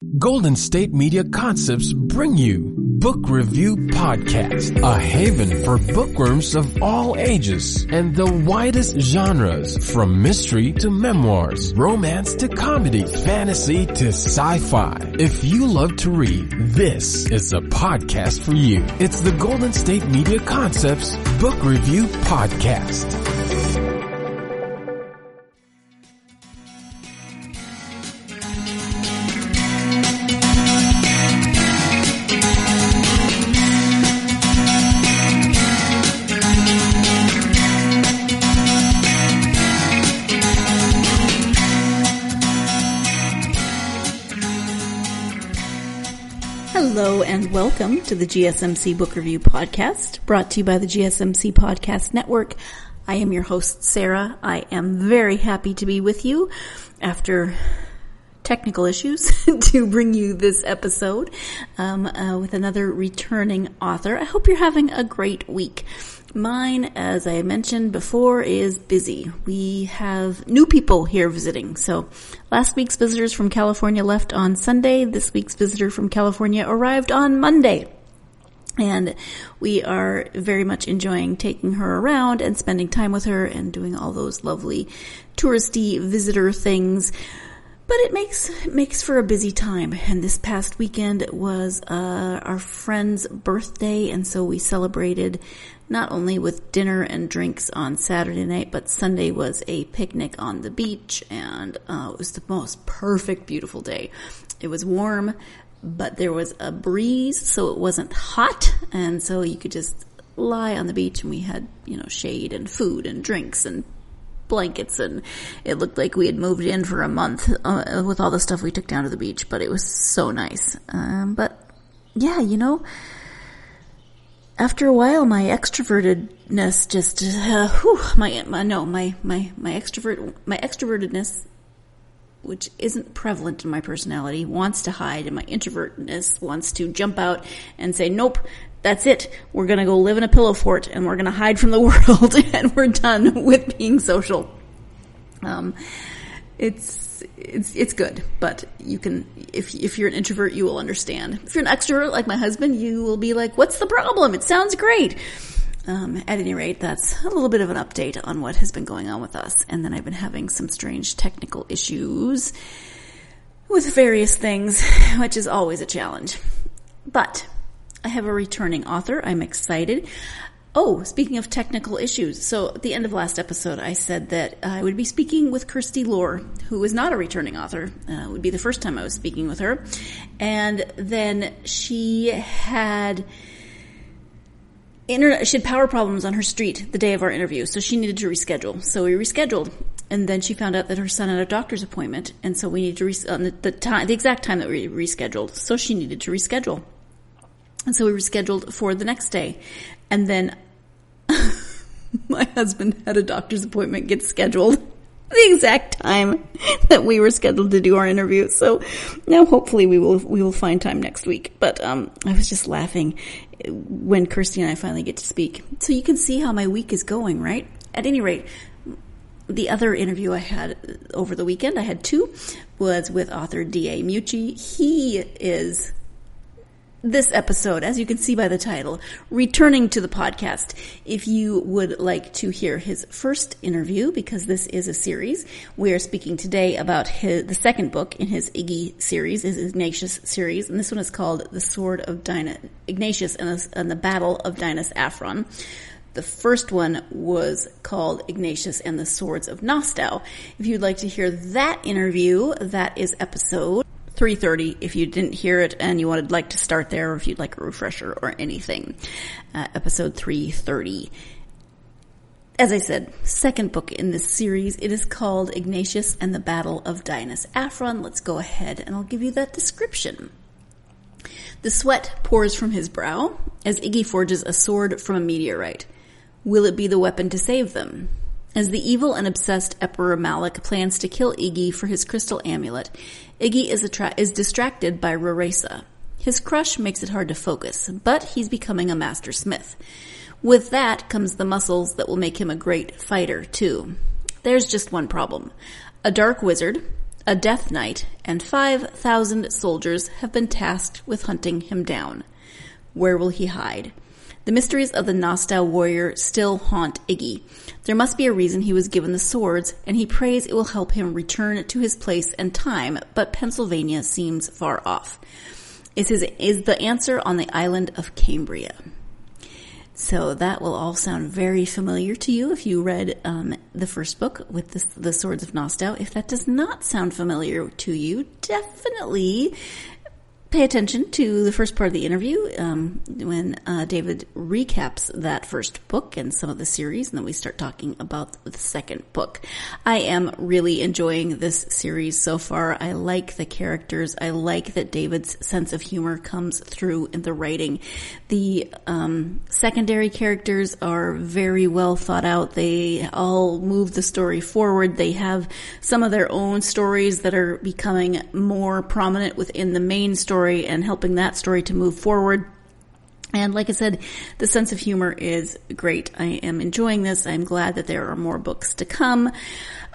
Golden State Media Concepts bring you Book Review Podcast, a haven for bookworms of all ages and the widest genres, from mystery to memoirs, romance to comedy, fantasy to sci-fi. If you love to read, this is a podcast for you. It's the Golden State Media Concepts Book Review Podcast. Hello and welcome to the GSMC Book Review Podcast, brought to you by the GSMC Podcast Network. I am your host, Sarah. I am very happy to be with you after technical issues to bring you this episode with another returning author. I hope you're having a great week. Mine, as I mentioned before, is busy. We have new people here visiting. So last week's visitors from California left on Sunday. This week's visitor from California arrived on Monday. And we are very much enjoying taking her around and spending time with her and doing all those lovely touristy visitor things. But it makes for a busy time. And this past weekend was our friend's birthday, and so we celebrated not only with dinner and drinks on Saturday night, but Sunday was a picnic on the beach, and it was the most perfect, beautiful day. It was warm, but there was a breeze, so it wasn't hot, and so you could just lie on the beach, and we had, shade and food and drinks and blankets, and it looked like we had moved in for a month with all the stuff we took down to the beach, but it was so nice. But yeah, after a while, my extrovertedness just, my extrovertedness, which isn't prevalent in my personality, wants to hide, and my introvertedness wants to jump out and say, nope, that's it. We're going to go live in a pillow fort and we're going to hide from the world and we're done with being social. It's good, but you can, if you're an introvert, you will understand. If you're an extrovert like my husband, you will be like, what's the problem? It sounds great. At any rate, that's a little bit of an update on what has been going on with us. And then I've been having some strange technical issues with various things, which is always a challenge. But I have a returning author. I'm excited. Oh, speaking of technical issues, so at the end of last episode, I said that I would be speaking with Kirsty Lohr, who is not a returning author. It would be the first time I was speaking with her. And then she had power problems on her street the day of our interview, so she needed to reschedule. So we rescheduled, and then she found out that her son had a doctor's appointment, and so we needed to on the exact time that we rescheduled. So she needed to reschedule. And so we rescheduled for the next day. And then my husband had a doctor's appointment get scheduled the exact time that we were scheduled to do our interview. So now hopefully we will find time next week. But I was just laughing when Kirsty and I finally get to speak. So you can see how my week is going, right? At any rate, the other interview I had over the weekend, I had two, was with author D.A. Mucci. He is, this episode, as you can see by the title, returning to the podcast. If you would like to hear his first interview, because this is a series, we are speaking today about the second book in his Iggy series, his Ignatius series, and this one is called The Sword of Ignatius and the Battle of Dinas Afron. The first one was called Ignatius and the Swords of Nostau. If you'd like to hear that interview, that is episode 330 if you didn't hear it and you would like to start there, or if you'd like a refresher or anything. Episode 330. As I said, second book in this series. It is called Ignatius and the Battle of Dinas Afron. Let's go ahead and I'll give you that description. The sweat pours from his brow as Iggy forges a sword from a meteorite. Will it be the weapon to save them? As the evil and obsessed Emperor Malik plans to kill Iggy for his crystal amulet, Iggy is distracted by Raresa. His crush makes it hard to focus, but he's becoming a master smith. With that comes the muscles that will make him a great fighter, too. There's just one problem. A dark wizard, A death knight and 5,000 soldiers have been tasked with hunting him down. Where will he hide? The mysteries of the Nostau warrior still haunt Iggy. There must be a reason he was given the swords, and he prays it will help him return to his place and time, but Pennsylvania seems far off. Is the answer on the island of Cambria? So that will all sound very familiar to you if you read the first book with the Swords of Nostau. If that does not sound familiar to you, definitely pay attention to the first part of the interview when David recaps that first book and some of the series, and then we start talking about the second book. I am really enjoying this series so far. I like the characters. I like that David's sense of humor comes through in the writing. The secondary characters are very well thought out. They all move the story forward. They have some of their own stories that are becoming more prominent within the main story and helping that story to move forward. And like I said, the sense of humor is great. I am enjoying this. I'm glad that there are more books to come.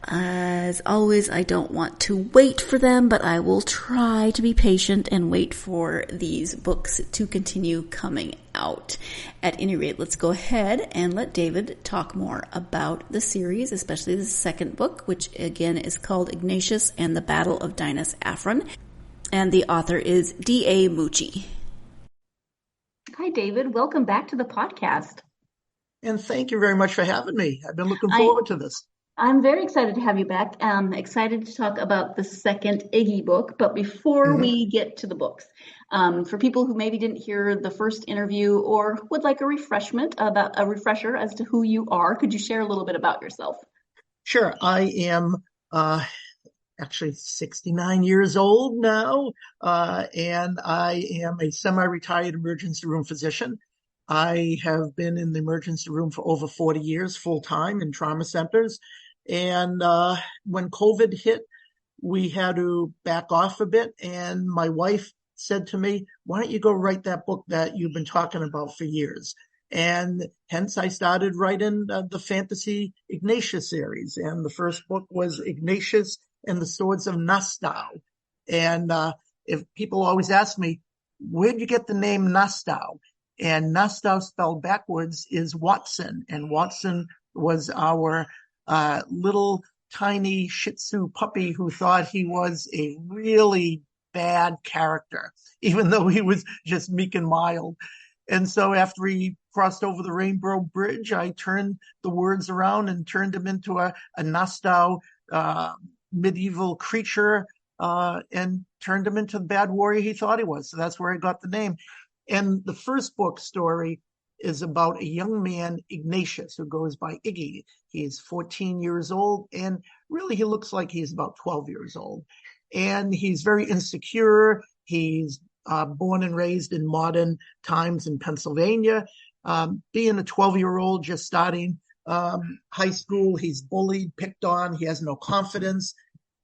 As always, I don't want to wait for them, but I will try to be patient and wait for these books to continue coming out. At any rate, let's go ahead and let David talk more about the series, especially the second book, which again is called Ignatius and the Battle of Dinas Afron. And the author is D.A. Mucci. Hi, David. Welcome back to the podcast. And thank you very much for having me. I've been looking forward to this. I'm very excited to have you back. I'm excited to talk about the second Iggy book. But before we get to the books, for people who maybe didn't hear the first interview or would like a refresher as to who you are, could you share a little bit about yourself? Sure. I am actually 69 years old now, and I am a semi-retired emergency room physician. I have been in the emergency room for over 40 years, full-time in trauma centers. And when COVID hit, we had to back off a bit. And my wife said to me, why don't you go write that book that you've been talking about for years? And hence I started writing the fantasy Ignatius series. And the first book was Ignatius and the Swords of Nostau. And if people always ask me, where'd you get the name Nostau? And Nostau spelled backwards is Watson. And Watson was our little tiny Shih Tzu puppy who thought he was a really bad character, even though he was just meek and mild. And so after he crossed over the Rainbow Bridge, I turned the words around and turned him into a Nostau medieval creature and turned him into the bad warrior he thought he was. So that's where I got the name. And the first book story is about a young man, Ignatius, who goes by Iggy. He's 14 years old, and really he looks like he's about 12 years old. And he's very insecure. He's born and raised in modern times in Pennsylvania. Being a 12-year-old just starting high school, he's bullied, picked on, he has no confidence.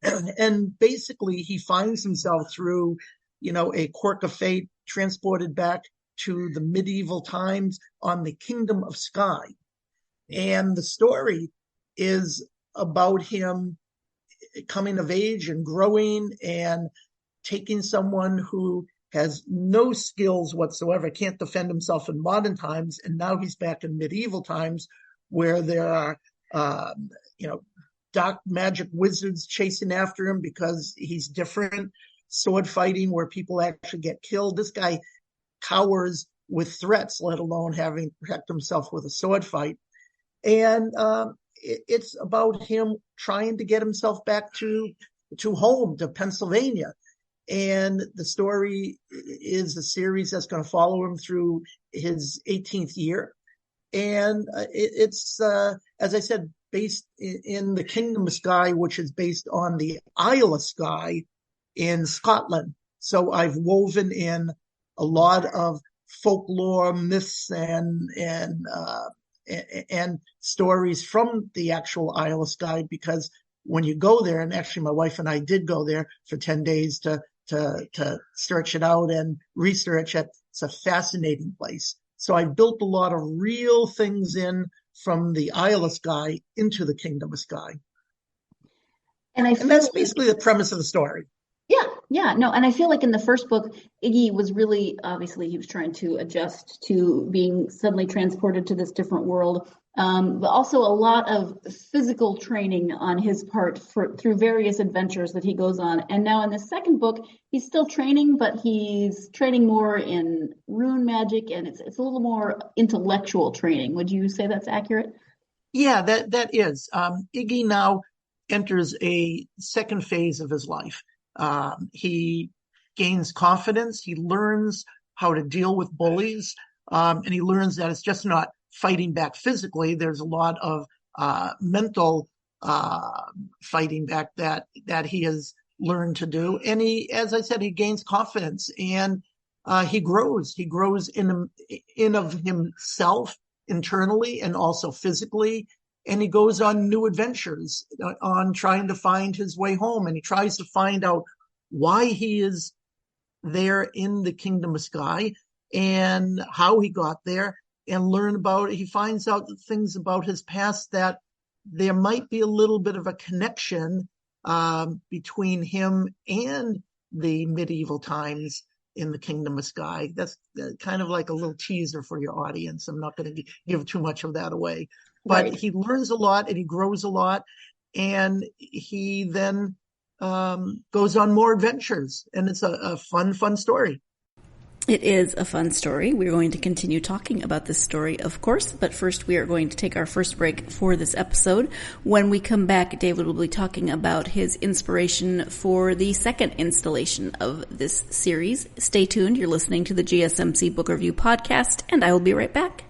And basically he finds himself through, a quirk of fate, transported back to the medieval times on the Kingdom of Sky. And the story is about him coming of age and growing and taking someone who has no skills whatsoever, can't defend himself in modern times, and now he's back in medieval times where there are, dark magic wizards chasing after him because he's different, sword fighting where people actually get killed. This guy cowers with threats, let alone having to protect himself with a sword fight. And it's about him trying to get himself back to home, to Pennsylvania. And the story is a series that's going to follow him through his 18th year. And it's, as I said, based in the Kingdom of Skye, which is based on the Isle of Skye in Scotland. So I've woven in a lot of folklore, myths, and stories from the actual Isle of Skye, because when you go there, and actually my wife and I did go there for 10 days to search it out and research it. It's a fascinating place. So I built a lot of real things in from the Isle of Skye into the Kingdom of Skye. And And that's basically the premise of the story. No, and I feel like in the first book, Iggy was really, obviously, he was trying to adjust to being suddenly transported to this different world, but also a lot of physical training on his part through various adventures that he goes on. And now in the second book, he's still training, but he's training more in rune magic, and it's a little more intellectual training. Would you say that's accurate? Yeah, that is. Iggy now enters a second phase of his life. He gains confidence. He learns how to deal with bullies. And he learns that it's just not fighting back physically. There's a lot of mental fighting back that he has learned to do. And as I said, he gains confidence and he grows. He grows in of himself internally and also physically. And he goes on new adventures on trying to find his way home. And he tries to find out why he is there in the Kingdom of Sky and how he got there and he finds out things about his past that there might be a little bit of a connection between him and the medieval times in the Kingdom of Sky. That's kind of like a little teaser for your audience. I'm not going to give too much of that away. But He learns a lot and he grows a lot, and he then goes on more adventures, and it's a fun story. It is a fun story. We're going to continue talking about this story, of course, but first we are going to take our first break for this episode. When we come back, David will be talking about his inspiration for the second installation of this series. Stay tuned. You're listening to the GSMC Book Review Podcast, and I will be right back.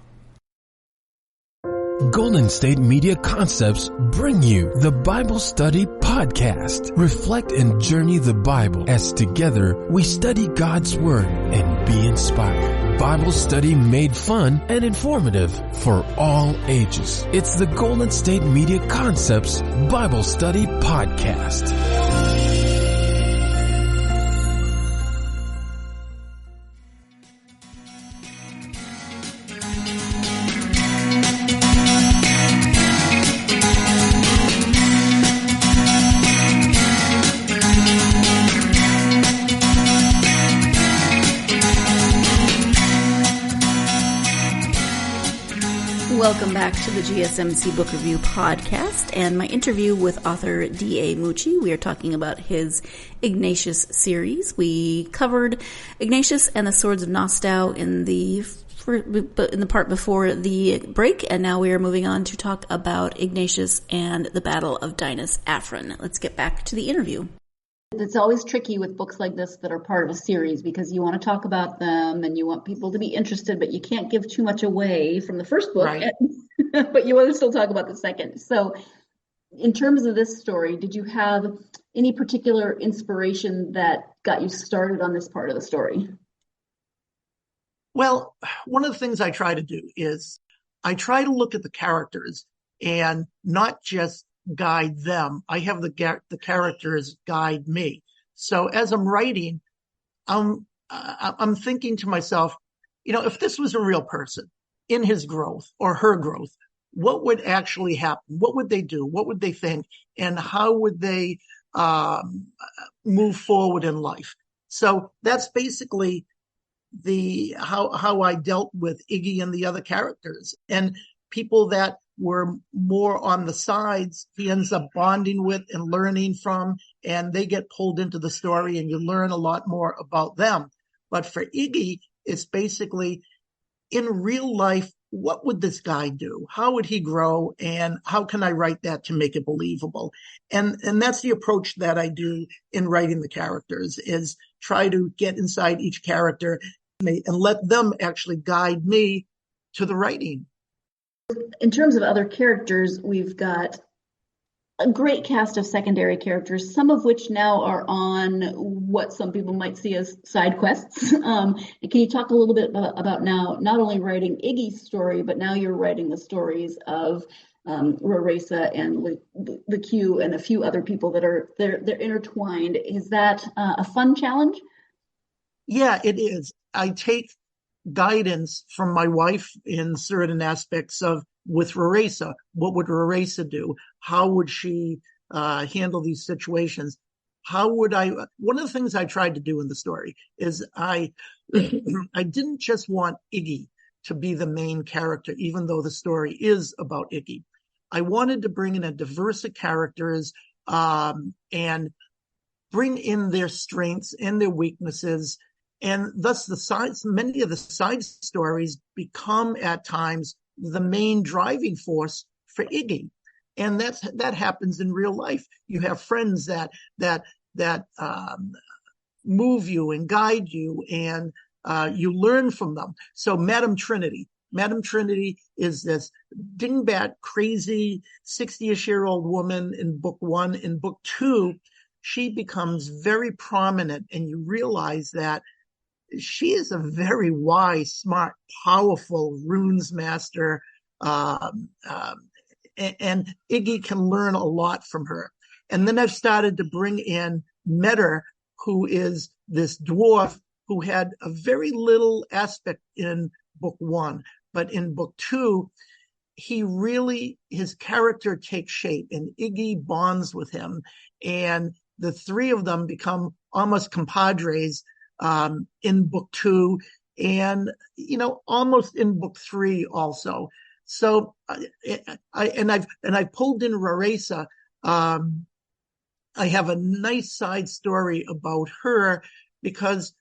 Golden State Media Concepts bring you the Bible Study Podcast. Reflect and journey the Bible as together we study God's Word and be inspired. Bible study made fun and informative for all ages. It's the Golden State Media Concepts Bible Study Podcast. Welcome back to the GSMC Book Review Podcast and my interview with author D.A. Mucci. We are talking about his Ignatius series. We covered Ignatius and the Swords of Nostau in the part before the break, and now we are moving on to talk about Ignatius and the Battle of Dinas Afrin. Let's get back to the interview. It's always tricky with books like this that are part of a series because you want to talk about them and you want people to be interested, but you can't give too much away from the first book, right. But you want to still talk about the second. So in terms of this story, did you have any particular inspiration that got you started on this part of the story? Well, one of the things I try to do is I try to look at the characters and not just guide them. I have the characters guide me. So as I'm writing, I'm thinking to myself, if this was a real person in his growth or her growth, what would actually happen? What would they do? What would they think? And how would they move forward in life? So that's basically how I dealt with Iggy and the other characters. And people that were more on the sides, he ends up bonding with and learning from, and they get pulled into the story and you learn a lot more about them. But for Iggy, it's basically in real life, what would this guy do? How would he grow? And how can I write that to make it believable? And that's the approach that I do in writing the characters, is try to get inside each character and let them actually guide me to the writing. In terms of other characters, we've got a great cast of secondary characters, some of which now are on what some people might see as side quests. And can you talk a little bit about now not only writing Iggy's story, but now you're writing the stories of Raresa and LeQ and a few other people that are they're intertwined. Is that a fun challenge? Yeah, it is. I take guidance from my wife in certain aspects of with Raresa. What would Raresa do? How would she handle these situations. One of the things I tried to do in the story is I didn't just want Iggy to be the main character, even though the story is about Iggy. I wanted to bring in a diverse of characters, and bring in their strengths and their weaknesses. And thus many of the side stories become at times the main driving force for Iggy. And that happens in real life. You have friends that move you and guide you, and you learn from them. So Madame Trinity is this dingbat, crazy 60-ish-year-old woman in book 1. In book 2, she becomes very prominent, and you realize that she is a very wise, smart, powerful runes master, and Iggy can learn a lot from her. And then I've started to bring in Metter, who is this dwarf who had a very little aspect in book 1, but in book 2, his character takes shape, and Iggy bonds with him, and the three of them become almost compadres in book 2, and almost in book 3 also. So I've pulled in Raresa. I have a nice side story about her, because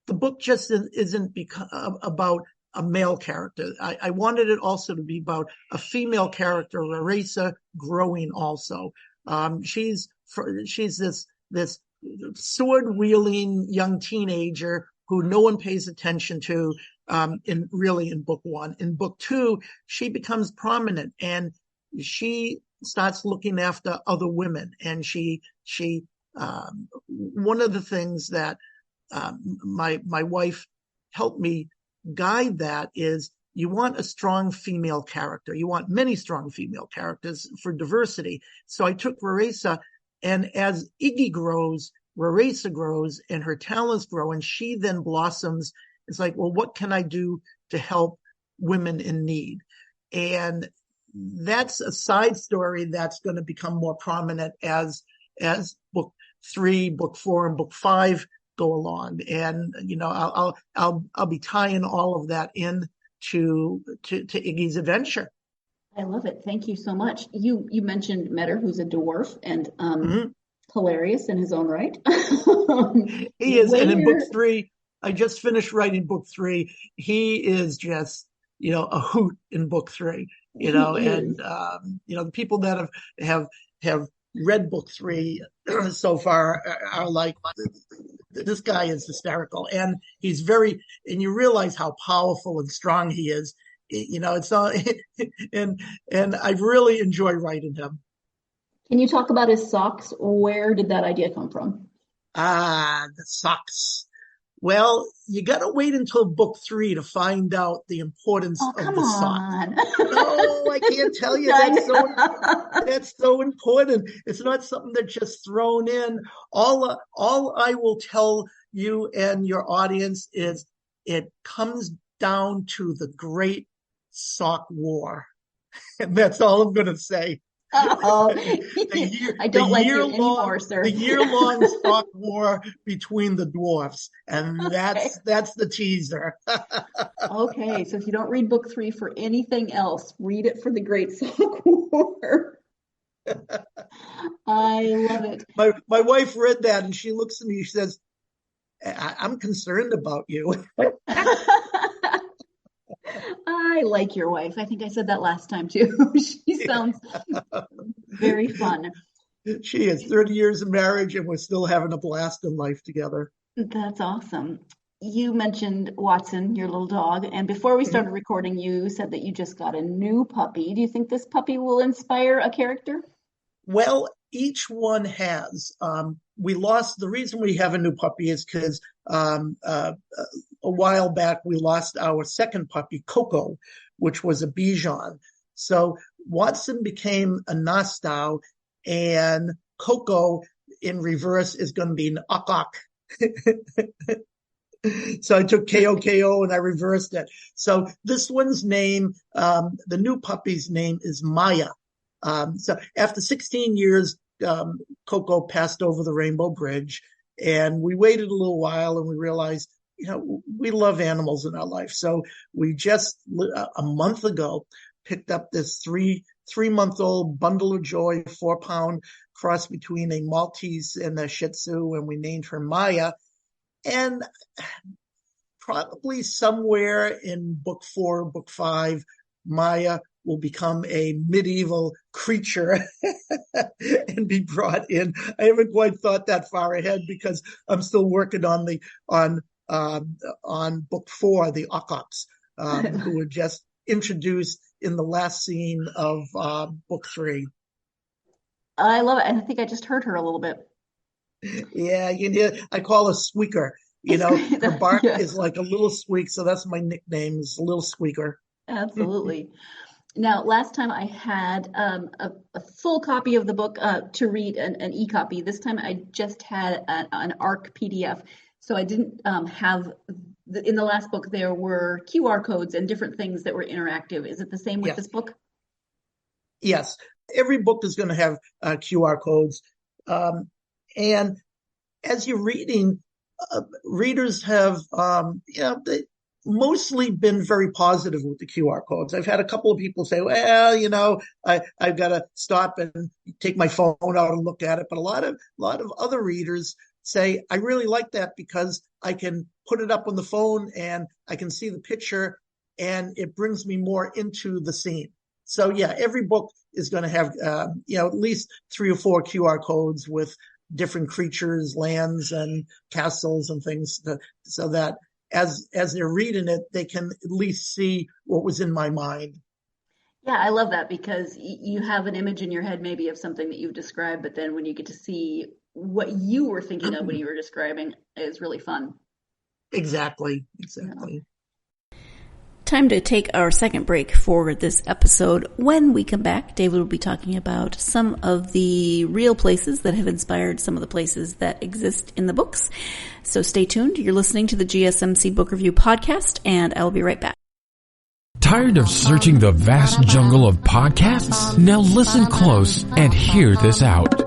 the book just isn't about a male character. I wanted it also to be about a female character, Raresa, growing also. She's this sword-wielding young teenager who no one pays attention to in book 1. In book 2, she becomes prominent, and she starts looking after other women. And she one of the things that my wife helped me guide that is, you want a strong female character. You want many strong female characters for diversity. So I took Raresa, and as Iggy grows, Raresa grows, and her talents grow, and she then blossoms. It's like, well, what can I do to help women in need? And that's a side story that's going to become more prominent as book 3, book 4, and book 5 go along. And I'll be tying all of that in to Iggy's adventure. I love it. Thank you so much. You mentioned Metter, who's a dwarf and hilarious in his own right. He is. And in book 3, I just finished writing book 3. He is just, a hoot in book 3, and the people that have read book 3 so far are like, this guy is hysterical, and he's and you realize how powerful and strong he is. It's all, and I really enjoy writing him. Can you talk about his socks? Where did that idea come from? The socks. Well, you got to wait until book 3 to find out the importance of the sock. No, I can't tell you. That's so important. It's not something that's just thrown in. All I will tell you and your audience is, it comes down to the Great Sock War. And that's all I'm going to say. I don't like you anymore, sir. The year-long sock war between the dwarfs, and that's the teaser. Okay, so if you don't read book 3 for anything else, read it for the Great Sock War. I love it. My wife read that, and she looks at me. She says, "I'm concerned about you." I like your wife. I think I said that last time too. She sounds very fun. She has 30 years of marriage, and we're still having a blast in life together. That's awesome. You mentioned Watson, your little dog, and before we started recording, you said that you just got a new puppy. Do you think this puppy will inspire a character? Well, each one has. The reason we have a new puppy is because a while back we lost our second puppy, Coco, which was a Bichon. So Watson became a Nassau, and Coco in reverse is going to be an Uck. So I took KOKO and I reversed it. So this one's name, the new puppy's name is Maya. So after 16 years, Coco passed over the Rainbow Bridge, and we waited a little while, and we realized, we love animals in our life. So we just a month ago picked up this three-month-old bundle of joy, 4-pound cross between a Maltese and a Shih Tzu, and we named her Maya. And probably somewhere in book 4, book 5, Maya will become a medieval creature and be brought in. I haven't quite thought that far ahead because I'm still working on book 4, the Okops, who were just introduced in the last scene of book 3. I love it. And I think I just heard her a little bit. Yeah, I call her Squeaker. Her bark is like a little squeak, so that's my nickname, is Little Squeaker. Absolutely. Now, last time I had a full copy of the book to read, an e-copy. This time I just had an ARC PDF. So I didn't have, in the last book, there were QR codes and different things that were interactive. Is it the same with this book? Yes. Every book is going to have QR codes. And as you're reading, readers have, they mostly been very positive with the QR codes. I've had a couple of people say, well, I've got to stop and take my phone out and look at it. But a lot of other readers say, I really like that because I can put it up on the phone and I can see the picture and it brings me more into the scene. So yeah, every book is going to have, at least 3 or 4 QR codes with different creatures, lands and castles and things so that as they're reading it, they can at least see what was in my mind. Yeah, I love that because you have an image in your head maybe of something that you've described, but then when you get to see what you were thinking of when you were describing, is really fun. Exactly. Yeah. Time to take our second break for this episode. When we come back, David will be talking about some of the real places that have inspired some of the places that exist in the books. So stay tuned. You're listening to the GSMC Book Review Podcast, and I will be right back. Tired of searching the vast jungle of podcasts? Now listen close and hear this out.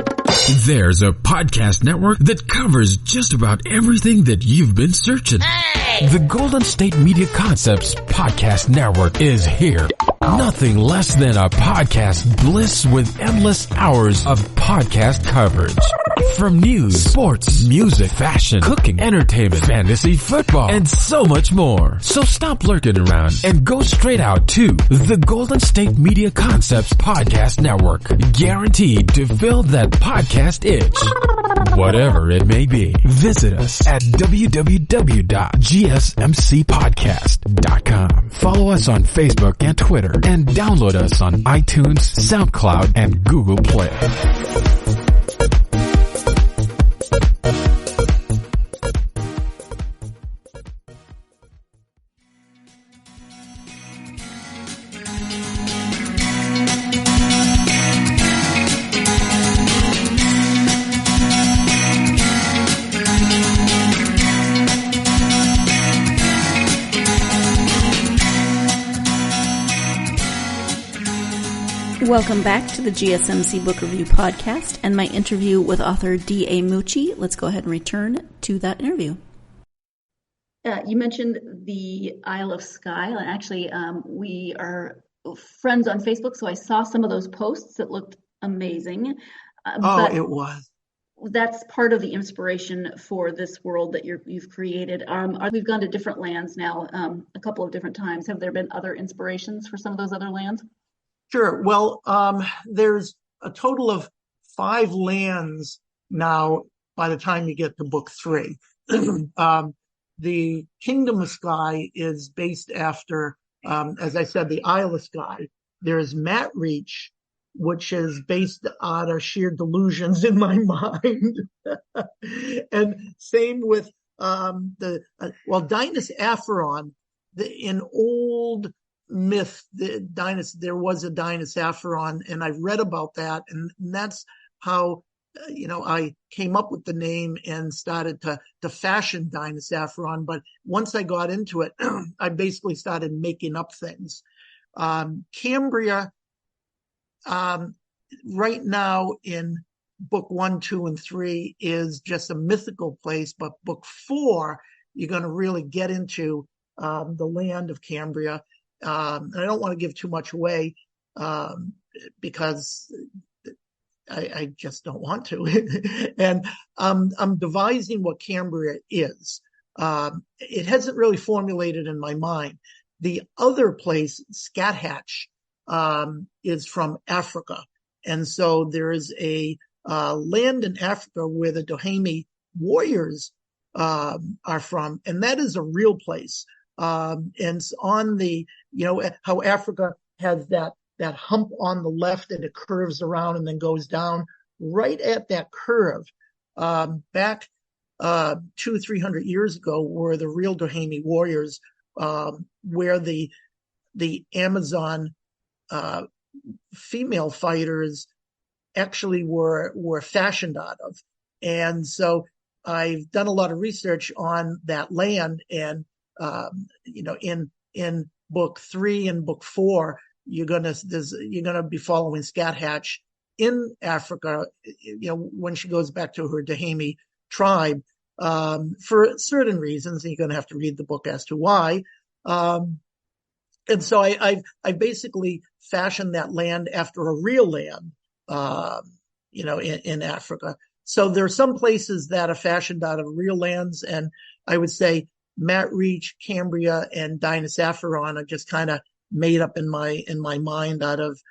There's a podcast network that covers just about everything that you've been searching. Hey! The Golden State Media Concepts Podcast Network is here. Nothing less than a podcast bliss with endless hours of podcast coverage. From news, sports, music, fashion, cooking, entertainment, fantasy, football, and so much more. So stop lurking around and go straight out to the Golden State Media Concepts Podcast Network. Guaranteed to fill that podcast itch. Whatever it may be. Visit us at www.gsmcpodcast.com. Follow us on Facebook and Twitter and download us on iTunes, SoundCloud, and Google Play. Welcome back to the GSMC Book Review Podcast and my interview with author D.A. Mucci. Let's go ahead and return to that interview. You mentioned the Isle of Skye, and actually we are friends on Facebook, so I saw some of those posts. It looked amazing. It was. That's part of the inspiration for this world that you've created. We've gone to different lands now a couple of different times. Have there been other inspirations for some of those other lands? Sure. Well, there's a total of 5 lands now by the time you get to book 3. The Kingdom of Skye is based after, as I said, the Isle of Skye. There's Matt Reach, which is based on our sheer delusions in my mind. And same with Dinas Acheron, in old myth, there was a Dinas Acheron, and I read about that, and that's how I came up with the name and started to fashion Dinas Acheron. But once I got into it, I basically started making up things. Cambria, right now in book 1, 2, and 3 is just a mythical place, but book 4, you're going to really get into the land of Cambria. And I don't want to give too much away because I just don't want to. And I'm devising what Cambria is. It hasn't really formulated in my mind. The other place, Scathatch, is from Africa. And so there is a land in Africa where the Doheny warriors are from, and that is a real place. And on the, how Africa has that hump on the left and it curves around and then goes down right at that curve. Back 200-300 years ago were the real Doheny warriors, where the Amazon female fighters actually were fashioned out of. And so I've done a lot of research on that land, and in book 3 and book 4, you're gonna be following Scathatch in Africa, when she goes back to her Doheny tribe, for certain reasons. You're gonna have to read the book as to why. And so I basically fashioned that land after a real land, in Africa. So there are some places that are fashioned out of real lands, and I would say Matt Reach, Cambria, and Dinosaphron are just kind of made up in my mind out of,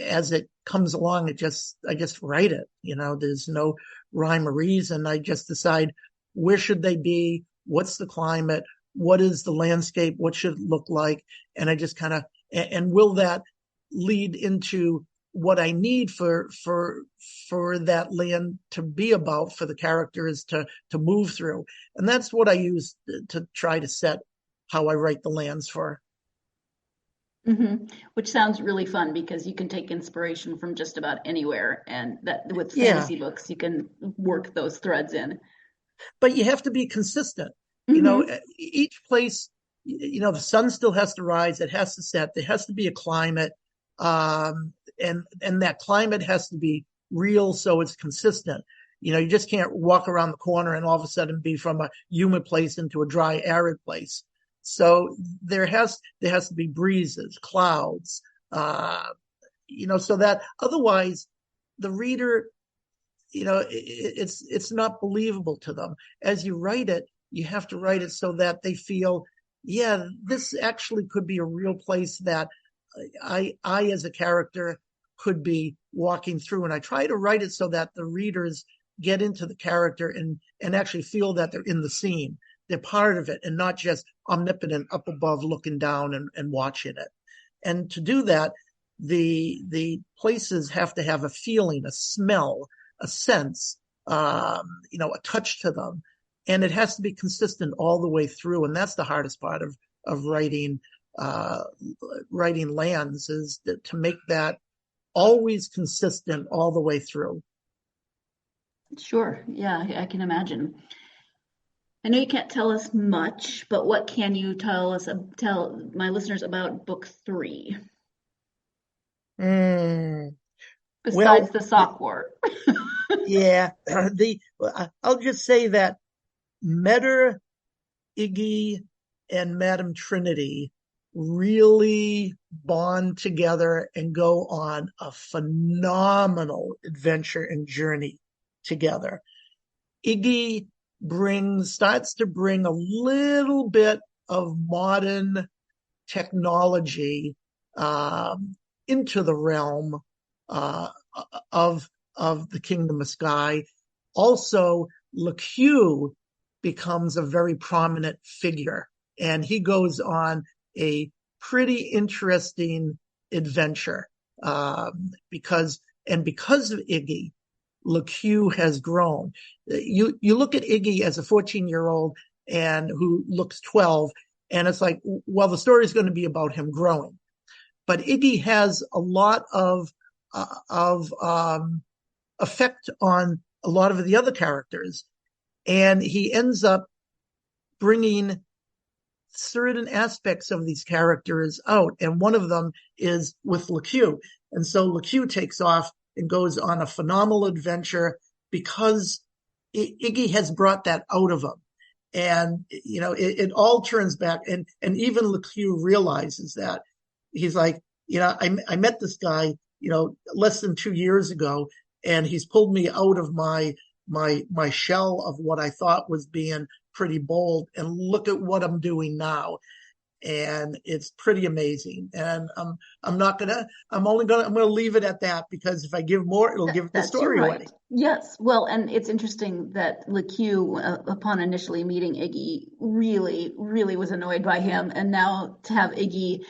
as it comes along. I just write it. There's no rhyme or reason. I just decide, where should they be? What's the climate? What is the landscape? What should it look like? And I just kind of, and will that lead into what I need for that land to be about, for the characters to move through. And that's what I use to try to set how I write the lands for. Mm-hmm. Which sounds really fun, because you can take inspiration from just about anywhere, and that with fantasy books, you can work those threads in. But you have to be consistent. Mm-hmm. Each place, the sun still has to rise. It has to set. There has to be a climate. And that climate has to be real, so it's consistent. You just can't walk around the corner and all of a sudden be from a humid place into a dry, arid place. So there has to be breezes, clouds, so that otherwise the reader, it's not believable to them. As you write it, you have to write it so that they feel, yeah, this actually could be a real place that I as a character could be walking through. And I try to write it so that the readers get into the character and actually feel that they're in the scene. They're part of it, and not just omnipotent up above looking down and watching it. And to do that, the places have to have a feeling, a smell, a sense, a touch to them. And it has to be consistent all the way through. And that's the hardest part of writing lands, is to make that always consistent all the way through. Sure. Yeah, I can imagine. I know you can't tell us much, but what can you tell my listeners about book 3? Besides the sock war. Yeah. I'll just say that Metter, Iggy, and Madame Trinity really bond together and go on a phenomenal adventure and journey together. Iggy starts to bring a little bit of modern technology into the realm of the Kingdom of Sky. Also, LeCue becomes a very prominent figure, and he goes on a pretty interesting adventure because of Iggy. LeCue has grown. You look at Iggy as a 14-year-old and who looks 12, and it's like, well, the story is going to be about him growing. But Iggy has a lot of effect on a lot of the other characters, and he ends up bringing certain aspects of these characters out, and one of them is with LeCue. And so LeCue takes off and goes on a phenomenal adventure because Iggy has brought that out of him. And, it all turns back, and even LeCue realizes that. He's like, I met this guy, less than 2 years ago, and he's pulled me out of my shell of what I thought was being pretty bold, and look at what I'm doing now. And it's pretty amazing. And I'm only gonna leave it at that, because if I give more, it'll give the story away. Yes. Well, and it's interesting that LeCue, upon initially meeting Iggy, really, really was annoyed by him. And now to have Iggy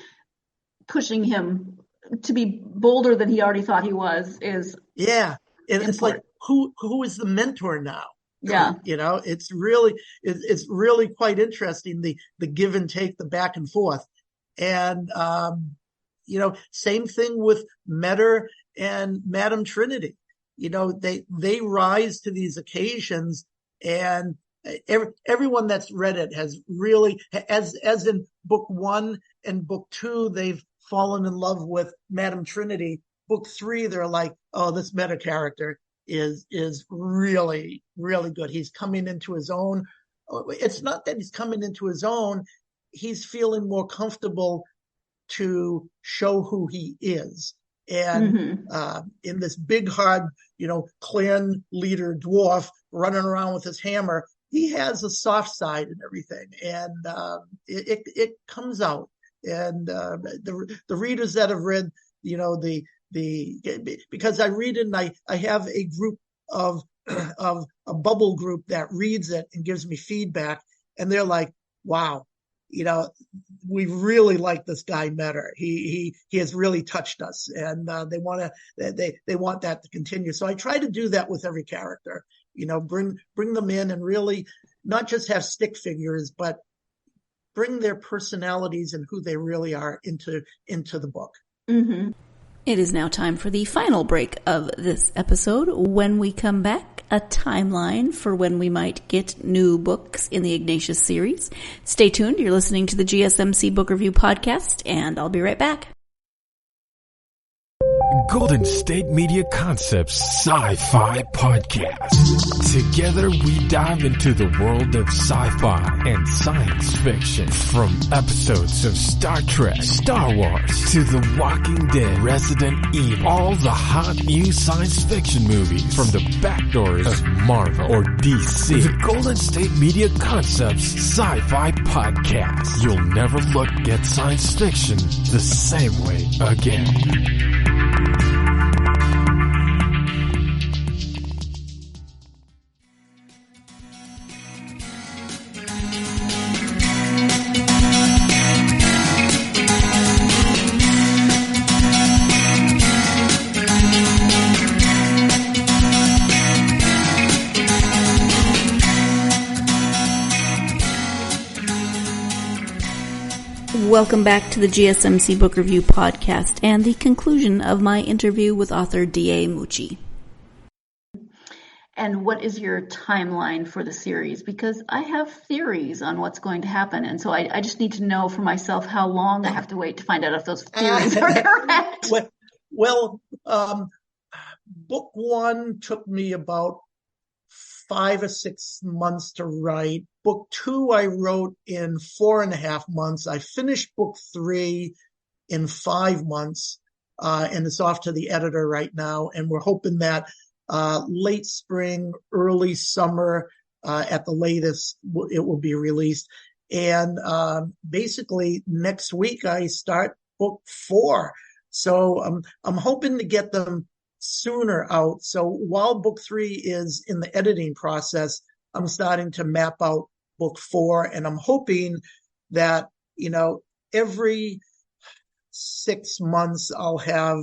pushing him to be bolder than he already thought he was is. Yeah. And it's like, who is the mentor now? Yeah. It's really quite interesting, the give and take, the back and forth. And, same thing with Metter and Madame Trinity. They rise to these occasions, and everyone that's read it has really, as in book 1 and book 2, they've fallen in love with Madame Trinity. Book 3, they're like, oh, this Metter character is really, really good. He's coming into his own. It's not that he's coming into his own. He's feeling more comfortable to show who he is. And in this big, hard, clan leader dwarf running around with his hammer, he has a soft side and everything. And it comes out. And the readers that have read, because I read it, and I have a group of a bubble group that reads it and gives me feedback, and they're like, wow, we really like this guy Metter. He has really touched us, and they want that to continue. So I try to do that with every character, bring them in, and really not just have stick figures, but bring their personalities and who they really are into the book. Mm-hmm. It is now time for the final break of this episode. When we come back, a timeline for when we might get new books in the Ignatius series. Stay tuned. You're listening to the GSMC Book Review Podcast, and I'll be right back. Golden State Media Concepts Sci-Fi Podcast. Together we dive into the world of sci-fi and science fiction. From episodes of Star Trek, Star Wars, to The Walking Dead, Resident Evil, all the hot new science fiction movies from the back doors of Marvel or DC. The Golden State Media Concepts Sci-Fi Podcast. You'll never look at science fiction the same way again. Welcome back to the GSMC Book Review Podcast and the conclusion of my interview with author D.A. Mucci. And what is your timeline for the series? Because I have theories on what's going to happen, and so I just need to know for myself how long I have to wait to find out if those theories are correct. Well, book 1 took me about 5 or 6 months to write. Book 2 I wrote in 4.5 months. I finished book 3 in 5 months, and it's off to the editor right now. And we're hoping that late spring, early summer, at the latest, it will be released. And basically next week I start book 4. So I'm hoping to get them sooner out. So while book 3 is in the editing process, I'm starting to map out book 4, and I'm hoping that, every 6 months I'll have,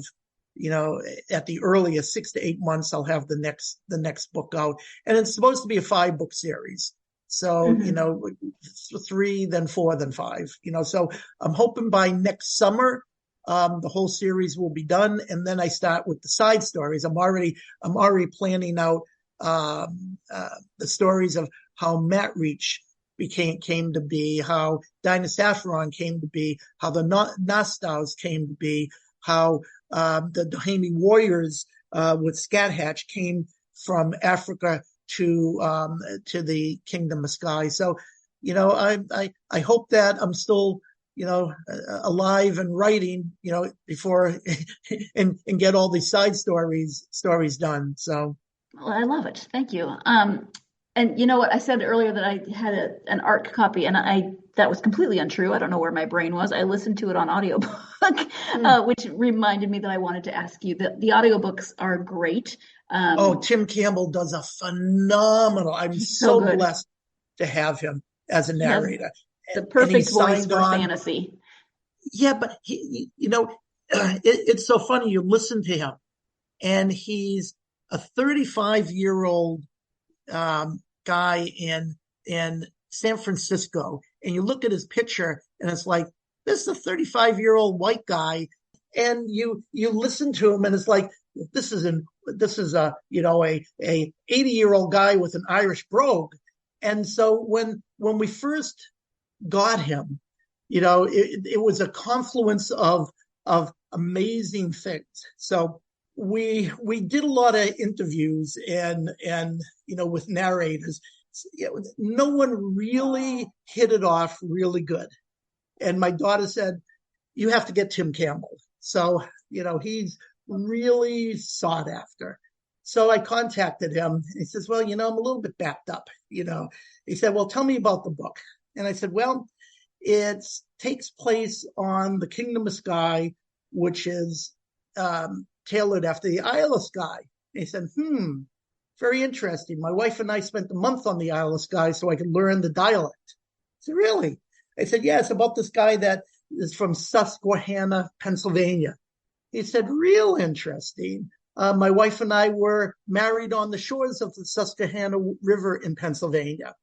at the earliest 6 to 8 months, I'll have the next book out. And it's supposed to be a 5-book series. So, 3, then 4, then 5, so I'm hoping by next summer, the whole series will be done. And then I start with the side stories. I'm already planning out, the stories of how Matt Reach came to be, how Dinah Saffron came to be, how the Nastaus came to be, how the Doheny warriors with Scat Hatch came from Africa to the Kingdom of Sky. So, I hope that I'm still, alive and writing, before and get all these side stories done. So. Well, I love it. Thank you. And you know what? I said earlier that I had an ARC copy, and that was completely untrue. I don't know where my brain was. I listened to it on audiobook, which reminded me that I wanted to ask you that the audiobooks are great. Tim Campbell does a phenomenal. I'm so blessed to have him as a narrator. The perfect voice for fantasy. Yeah, but it's so funny. You listen to him, and he's a 35-year-old guy in San Francisco, and you look at his picture, and it's like, this is a 35-year-old white guy, and you listen to him, and it's like, this is a 80-year-old guy with an Irish brogue. And so when we first got him, it was a confluence of amazing things. So we did a lot of interviews and with narrators. No one really hit it off really good. And my daughter said, you have to get Tim Campbell. So, he's really sought after. So I contacted him. He says, well, I'm a little bit backed up. He said, well, tell me about the book. And I said, well, it takes place on the Kingdom of Sky, which is tailored after the Isle of Skye. And he said, very interesting. My wife and I spent a month on the Isle of Skye so I could learn the dialect. I said, really? I said, yeah, it's about this guy that is from Susquehanna, Pennsylvania. He said, real interesting. My wife and I were married on the shores of the Susquehanna River in Pennsylvania.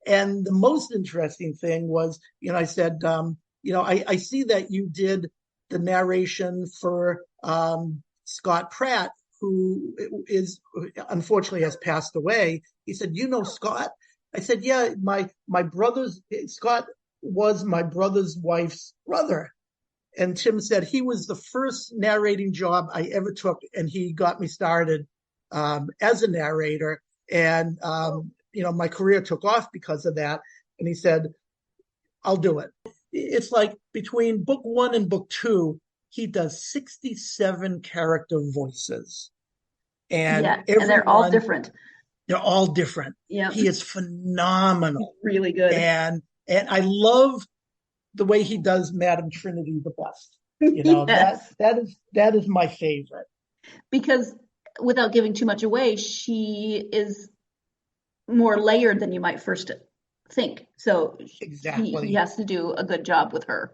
And the most interesting thing was, I said, I see that you did the narration for Scott Pratt, who unfortunately has passed away. He said, Scott? I said, yeah, Scott was my brother's wife's brother. And Tim said he was the first narrating job I ever took, and he got me started as a narrator. And, my career took off because of that. And he said, I'll do it. It's like between book 1 and book 2, he does 67 character voices. And and they're all different. They're all different. Yeah. He is phenomenal. Really good. And I love the way he does Madam Trinity the best. Yes. that is my favorite. Because without giving too much away, she is more layered than you might first think. So exactly. he has to do a good job with her.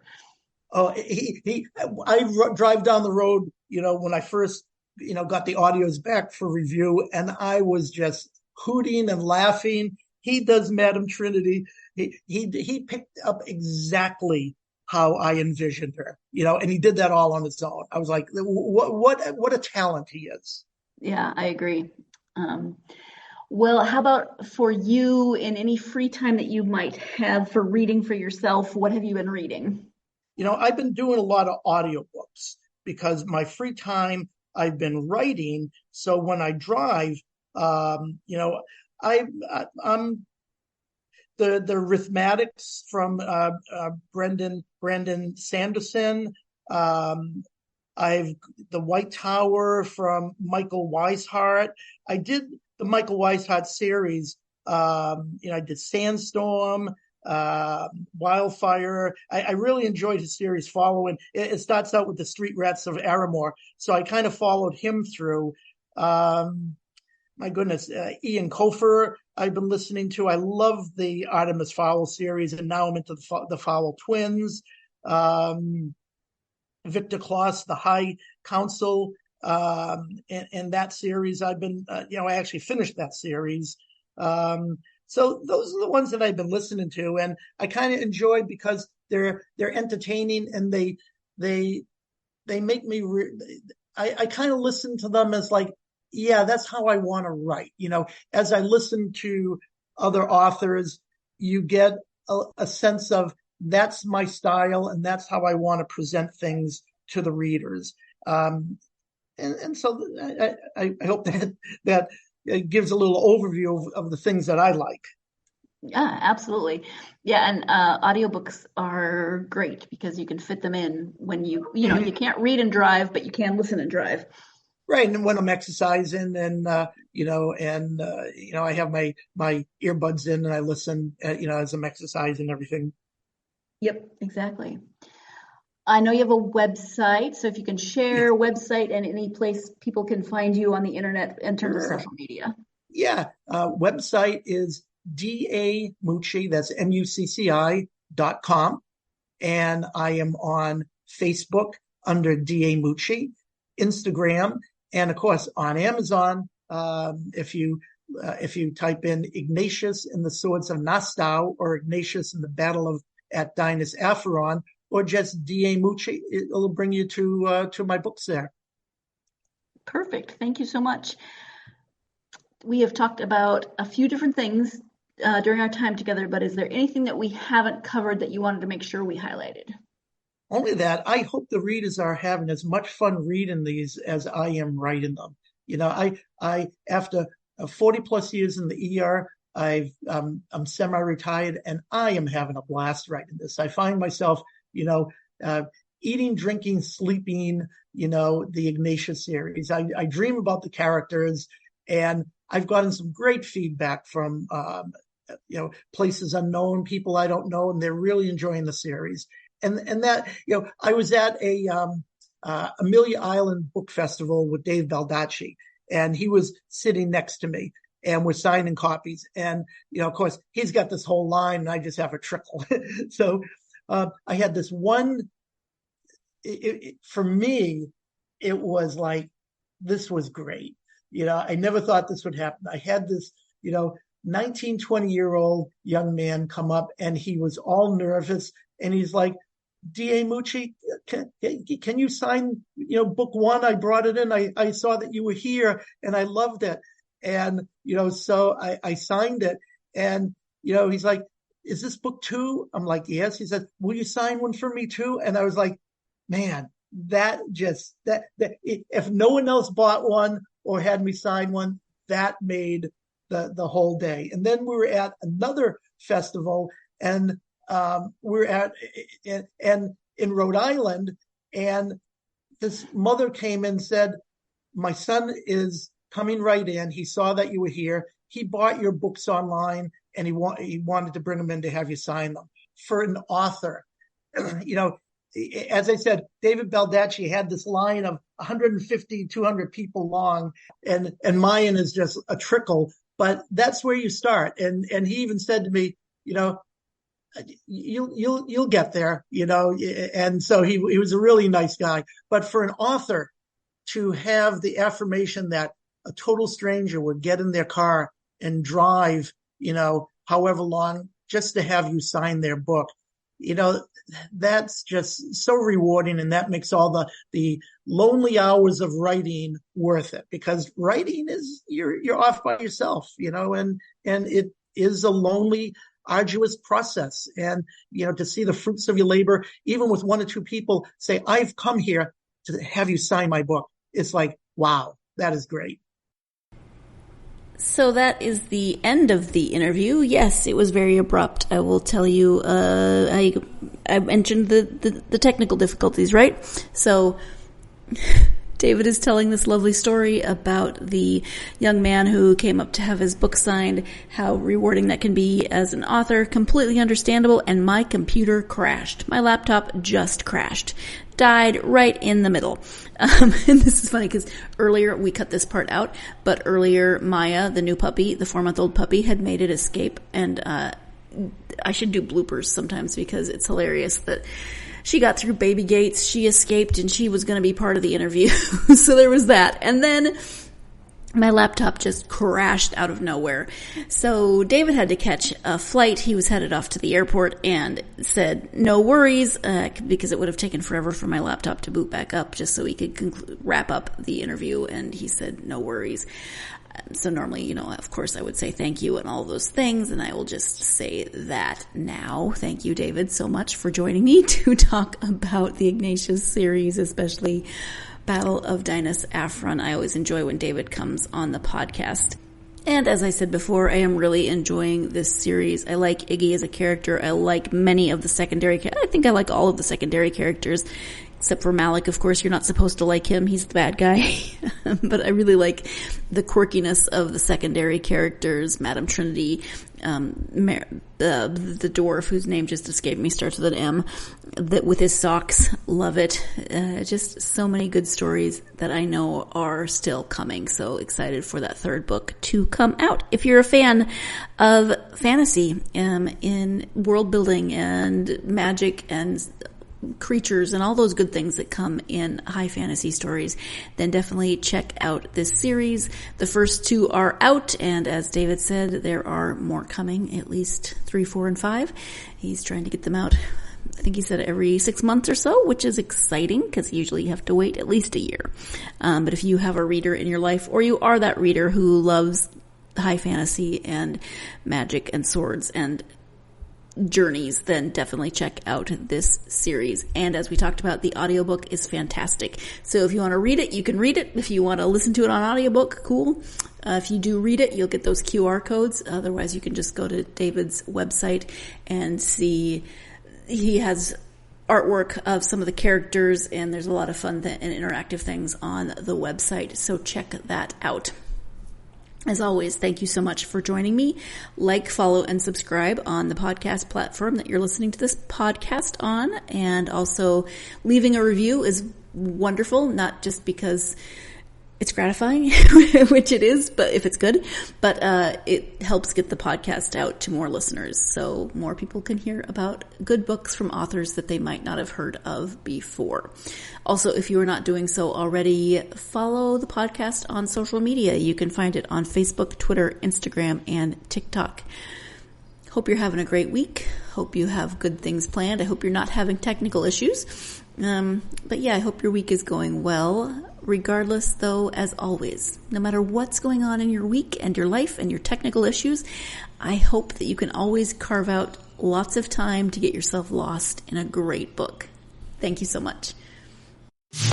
Oh, I drive down the road, when I first, got the audios back for review, and I was just hooting and laughing. He does Madam Trinity. He picked up exactly how I envisioned her, and he did that all on his own. I was like, what a talent he is. Yeah, I agree. Well, how about for you, in any free time that you might have for reading for yourself? What have you been reading? I've been doing a lot of audiobooks because my free time I've been writing. So when I drive, I'm the Arithmetics from Brandon Sanderson. I've the White Tower from Michael Weishart. I did the Michael Weishart series. I did Sandstorm, Wildfire. I really enjoyed his series following. It starts out with the Street Rats of Aramore. So I kind of followed him through. My goodness, Ian Cofer, I've been listening to. I love the Artemis Fowl series, and now I'm into the Fowl twins. Victor Klaus, The High Council, and that series. I've been, I actually finished that series. So those are the ones that I've been listening to, and I kind of enjoy because they're entertaining, and they make me. I kind of listen to them as like, yeah, that's how I want to write. As I listen to other authors, you get a sense of that's my style and that's how I want to present things to the readers. And and so I hope that gives a little overview of the things that I like. Yeah, absolutely. Yeah, and audiobooks are great because you can fit them in when you can't read and drive, but you can listen and drive. Right, and when I'm exercising, and I have my earbuds in, and I listen, as I'm exercising and everything. Yep, exactly. I know you have a website, so if you can share website and any place people can find you on the internet in terms of social media. Yeah, website is DA Mucci, that's MUCCI.com. And I am on Facebook under DA Mucci, Instagram, and of course on Amazon. If you type in Ignatius and the Swords of Nassau or Ignatius in the Battle at Dinas Apharon, or just D.A. Mucci, it'll bring you to my books there. Perfect. Thank you so much. We have talked about a few different things during our time together, but is there anything that we haven't covered that you wanted to make sure we highlighted? Only that I hope the readers are having as much fun reading these as I am writing them. I after 40 plus years in the ER, I'm semi-retired, and I am having a blast writing this. I find myself, eating, drinking, sleeping, the Ignatius series. I dream about the characters, and I've gotten some great feedback from, places unknown, people I don't know, and they're really enjoying the series. And that, I was at a Amelia Island Book Festival with Dave Baldacci, and he was sitting next to me, and we're signing copies. And, of course, he's got this whole line, and I just have a trickle. So I had this one, for me, it was like, this was great. I never thought this would happen. I had this, 19, 20-year-old young man come up, and he was all nervous, and he's like, D.A. Mucci, can you sign, book one? I brought it in. I saw that you were here, and I loved it. And, so I signed it, and, he's like, is this book two? I'm like, yes. He said, will you sign one for me too? And I was like, man, if no one else bought one or had me sign one, that made the whole day. And then we were at another festival, and we're in Rhode Island, and this mother came and said, my son is coming right in. He saw that you were here. He bought your books online, and he wanted to bring them in to have you sign them. For an author, as I said, David Baldacci had this line of 150, 200 people long, and mine is just a trickle, but that's where you start. And he even said to me, you'll get there, and so he was a really nice guy. But for an author to have the affirmation that a total stranger would get in their car and drive, however long, just to have you sign their book, that's just so rewarding. And that makes all the lonely hours of writing worth it, because writing is, you're off by yourself, and it is a lonely, arduous process. And, to see the fruits of your labor, even with one or two people say, I've come here to have you sign my book. It's like, wow, that is great. So that is the end of the interview. Yes, it was very abrupt. I will tell you, I mentioned the technical difficulties, right? So David is telling this lovely story about the young man who came up to have his book signed, how rewarding that can be as an author, completely understandable, and my computer crashed. My laptop just crashed. Died right in the middle. And this is funny because earlier, we cut this part out, but earlier Maya, the new puppy, the 4-month-old puppy, had made it escape, and I should do bloopers sometimes because it's hilarious that she got through baby gates, she escaped, and she was going to be part of the interview. So there was that. And then my laptop just crashed out of nowhere. So David had to catch a flight. He was headed off to the airport and said, no worries, because it would have taken forever for my laptop to boot back up just so he could wrap up the interview. And he said, no worries. So normally, of course I would say thank you and all those things, and I will just say that now. Thank you, David, so much for joining me to talk about the Ignatius series, especially Battle of Dinas Afron. I always enjoy when David comes on the podcast. And as I said before, I am really enjoying this series. I like Iggy as a character. I like many of the secondary I think I like all of the secondary characters, except for Malik. Of course, you're not supposed to like him. He's the bad guy. But I really like the quirkiness of the secondary characters. Madame Trinity, the dwarf whose name just escaped me, starts with an M, that with his socks. Love it. Just so many good stories that I know are still coming. So excited for that third book to come out. If you're a fan of fantasy, in world building and magic and creatures and all those good things that come in high fantasy stories, then definitely check out this series. The first 2 are out, and as David said, there are more coming, at least 3, 4, and 5. He's trying to get them out, I think he said every 6 months or so, which is exciting because usually you have to wait at least a year. But if you have a reader in your life, or you are that reader who loves high fantasy and magic and swords and journeys, then definitely check out this series. And as we talked about, the audiobook is fantastic. So if you want to read it, you can read it. If you want to listen to it on audiobook, cool. If you do read it, you'll get those QR codes. Otherwise, you can just go to David's website and see he has artwork of some of the characters, and there's a lot of fun and interactive things on the website. So check that out. As always, thank you so much for joining me. Like, follow, and subscribe on the podcast platform that you're listening to this podcast on. And also leaving a review is wonderful, not just because it's gratifying, which it is, but if it's good, but it helps get the podcast out to more listeners so more people can hear about good books from authors that they might not have heard of before. Also, if you are not doing so already, follow the podcast on social media. You can find it on Facebook, Twitter, Instagram, and TikTok. Hope you're having a great week. Hope you have good things planned. I hope you're not having technical issues. But yeah, I hope your week is going well. Regardless, though, as always, no matter what's going on in your week and your life and your technical issues, I hope that you can always carve out lots of time to get yourself lost in a great book. Thank you so much.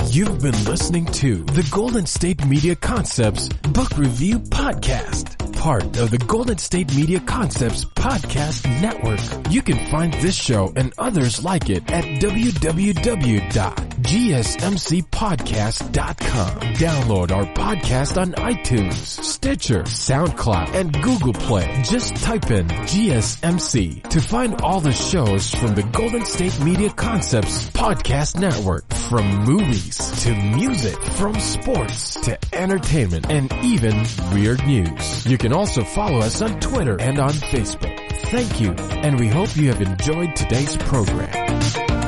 You've been listening to the Golden State Media Concepts Book Review Podcast, part of the Golden State Media Concepts Podcast Network. You can find this show and others like it at www.gsmcpodcast.com. Download our podcast on iTunes, Stitcher, SoundCloud, and Google Play. Just type in GSMC to find all the shows from the Golden State Media Concepts Podcast Network, from movies to music, from sports to entertainment, and even weird news. You can also follow us on Twitter and on Facebook. Thank you, and we hope you have enjoyed today's program.